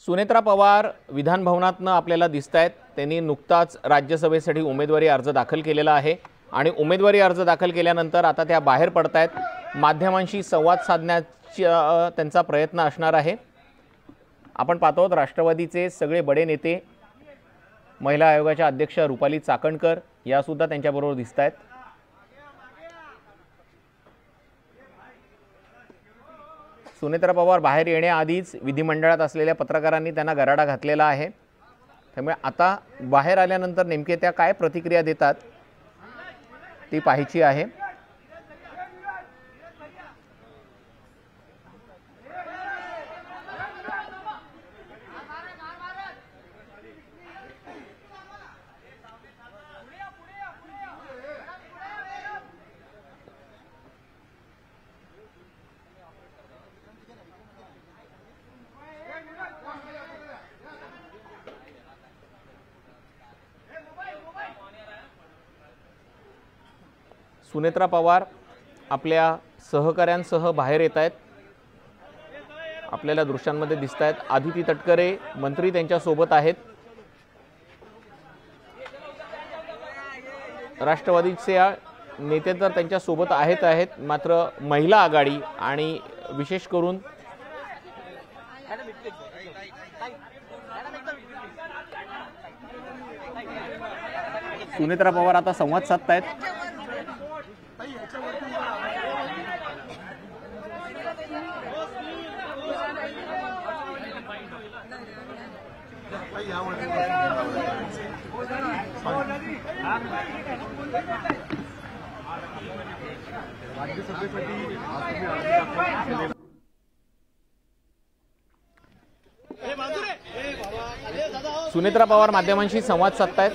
सुनेत्रा पवार विधान भवनातनं आपल्याला दिसतायत। त्यांनी नुकताच राज्यसभेसाठी उमेदवारी अर्ज दाखल केलेला आहे आणि उमेदवारी अर्ज दाखल केल्यानंतर आता त्या बाहेर पडतायत। माध्यमांशी संवाद साधण्याचा त्यांचा प्रयत्न असणार आहे। आपण पाहतो राष्ट्रवादीचे सगळे बडे नेते, महिला आयोगाच्या अध्यक्ष रुपाली चाकणकर या सुद्धा त्यांच्याबरोबर दिसतायत। सुनेत्रा पवार बाहेर येण्याआधीच विधिमंडळात असलेल्या पत्रकारांनी त्यांना गराडा घातलेला आहे। त्यामुळे आता बाहेर आल्यानंतर नेमके त्या काय प्रतिक्रिया देतात ती पाहायची आहे। सुनेत्रा पवार आपल्या सहकाऱ्यांसह बाहेर येत आहेत। आपल्याला दृश्यांमध्ये दिसत आहेत आदिती तटकरे मंत्री त्यांच्या सोबत आहेत। राष्ट्रवादीचे नेते तर त्यांच्या सोबत आहेत मात्र महिला आघाडी आणि विशेष करून सुनेत्रा पवार आता संवाद साधतायत। सुनेत्रा पवार माध्यमांशी संवाद साधतायत।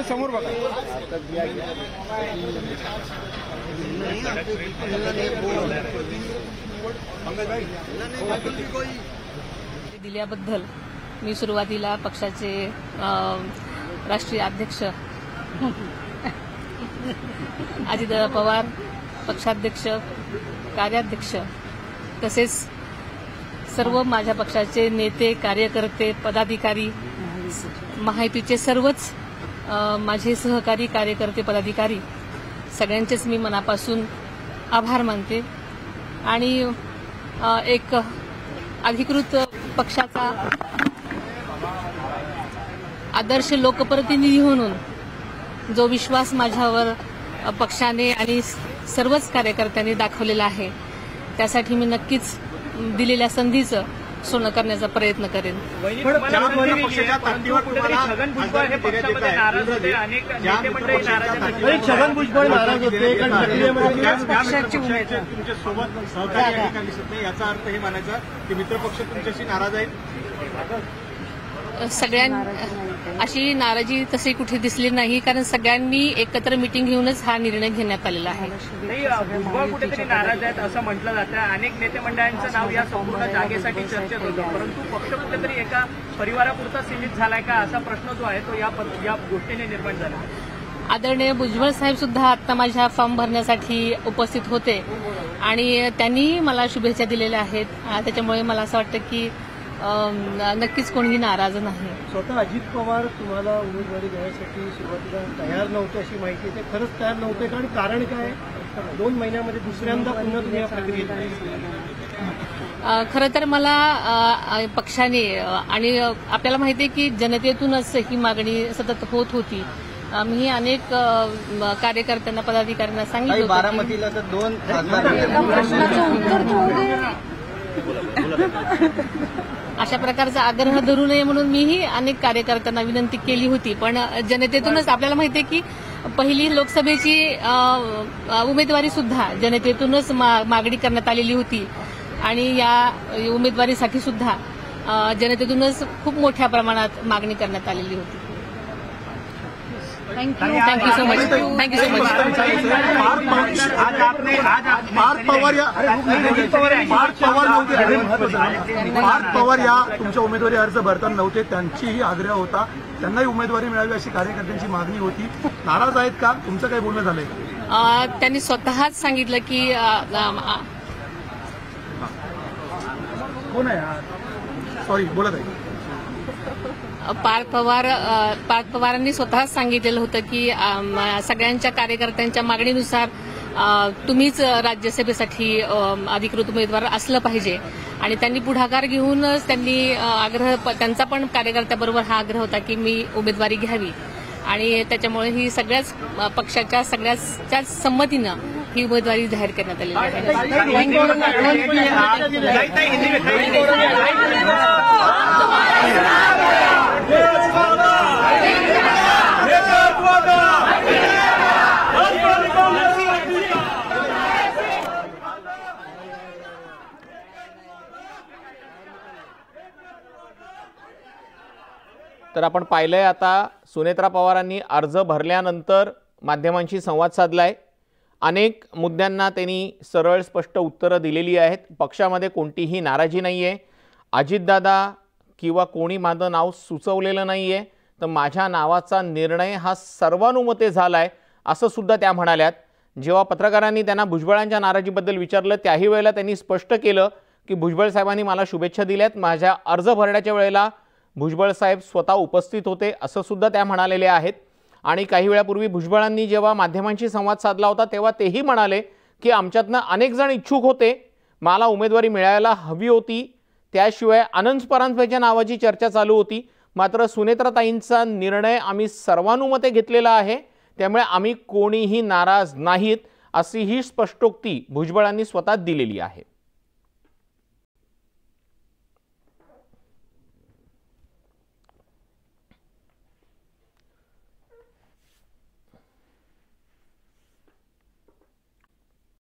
समोर बघा। दिल्याबद्दल मी सुरुवातीला पक्षाचे राष्ट्रीय अध्यक्ष अजितदादा पवार, पक्षाध्यक्ष, कार्याध्यक्ष तसेच सर्व माझ्या पक्षाचे नेते, कार्यकर्ते, पदाधिकारी, महायुतीचे सर्वच माझे सहकारी, कार्यकर्ते, पदाधिकारी सगळ्यांचेच मी मनापासून आभार मानते आणि एक अधिकृत पक्षाचा आदर्श लोकप्रतिनिधी म्हणून जो विश्वास माझ्यावर पक्षाने आणि सर्वच कार्यकर्त्यांनी दाखवलेला आहे त्यासाठी मी नक्कीच दिलेल्या संधीचं सोनं करण्याचा प्रयत्न करेन। छगन भुजबळ नाराज होते याचा अर्थ हे मानायचा की मित्रपक्ष तुमच्याशी नाराज आहेत? अशी नाराजी तशी कुठे दिसली नाही कारण सगळ्यांनी एकत्र मीटिंग घेऊनच हा निर्णय घेण्यात आलेला आहे। भुजबळ कुठेतरी नाराज आहेत असं म्हटलं जातं। अनेक नेते मंडळांचं नाव या संपूर्ण जागेसाठी चर्चेत होतं, परंतु पक्ष कुठेतरी एका परिवारापुरता सीमित झालाय का असा प्रश्न जो आहे तो या गोष्टीने निर्माण झाला। आदरणीय भुजबळ साहेब सुद्धा आता माझ्या फॉर्म भरण्यासाठी उपस्थित होते आणि त्यांनी मला शुभेच्छा दिलेल्या आहेत। त्याच्यामुळे मला असं वाटतं की नक्कीच कोणीही नाराज नाही। स्वतः अजित पवार तुम्हाला उमेदवारी देण्यासाठी सुरुवातीला तयार नव्हते अशी माहिती आहे, ते खरंच तयार नव्हते कारण काय 2 महिन्यामध्ये दुसऱ्यांदा पुन्हा तुम्ही या प्रक्रियेत? खरं तर मला पक्षाने आणि आपल्याला माहिती आहे की जनतेतूनच ही मागणी सतत होत होती मी अनेक कार्यकर्त्यांना पदाधिकाऱ्यांना सांगितलं होतं की बारामतीला तर 2 खासदार अशा प्रकारचा आग्रह धरू नये म्हणून मीही अनेक कार्यकर्त्यांना विनंती केली होती, पण जनतेतूनच आपल्याला माहिती आहे की पहिली लोकसभेची उमेदवारी सुद्धा जनतेतूनच मागणी करण्यात आलेली होती आणि या उमेदवारीसाठी सुद्धा जनतेतूनच खूप मोठ्या प्रमाणात मागणी करण्यात आलेली होती. Thank you so much. Thank you so much. Parth Pawar या तुमच्या उमेदवारी अर्ज भरताना नव्हते, त्यांचीही आग्रह होता, त्यांनाही उमेदवारी मिळावी अशी कार्यकर्त्यांची मागणी होती. नाराज आहेत का? तुमचं काही बोलणं झालंय? त्यांनी स्वतःच सांगितलं की कोण आहे? सॉरी, बोलत आहे. पार्थ पवारांनी स्वतःच सांगितलेलं होतं की सगळ्यांच्या कार्यकर्त्यांच्या मागणीनुसार तुम्हीच राज्यसभेसाठी अधिकृत उमेदवार असलं पाहिजे आणि त्यांनी पुढाकार घेऊनच त्यांनी त्यांचा पण कार्यकर्त्याबरोबर हा आग्रह होता की मी उमेदवारी घ्यावी आणि त्याच्यामुळे ही सगळ्याच पक्षाच्या सगळ्याच्या संमतीनं ही उमेदवारी जाहीर करण्यात आलेली आहे. तर आपण पाहिलंय आता सुनेत्रा पवारांनी अर्ज भरल्यानंतर माध्यमांशी संवाद साधलाय. अनेक मुद्द्यांना त्यांनी सरळ स्पष्ट उत्तरं दिलेली आहेत. पक्षामध्ये कोणतीही नाराजी नाही आहे. अजितदादा किंवा कोणी माझं नाव सुचवलेलं नाही आहे, तर माझ्या नावाचा निर्णय हा सर्वानुमते झाला आहे असं सुद्धा त्या म्हणाल्यात. जेव्हा पत्रकारांनी त्यांना भुजबळांच्या नाराजीबद्दल विचारलं त्याही वेळेला त्यांनी स्पष्ट केलं की भुजबळ साहेबांनी मला शुभेच्छा दिल्यात, माझ्या अर्ज भरण्याच्या वेळेला भुजबळ साहेब स्वतः उपस्थित होते असं सुद्धा त्या म्हणालेले आहेत. आणि काही वेळापूर्वी भुजबळांनी जेव्हा माध्यमांशी संवाद साधला होता तेव्हा तेही म्हणाले की आमच्यातनं अनेक जण इच्छुक होते, मला उमेदवारी मिळायला हवी होती, त्याशिवाय आनंद परांजपेच्या नावाची चर्चा चालू होती, मात्र सुनेत्राताईंचा निर्णय आम्ही सर्वानुमते घेतलेला आहे, त्यामुळे आम्ही कोणीही नाराज नाहीत अशी ही स्पष्टोक्ती भुजबळांनी स्वतः दिलेली आहे.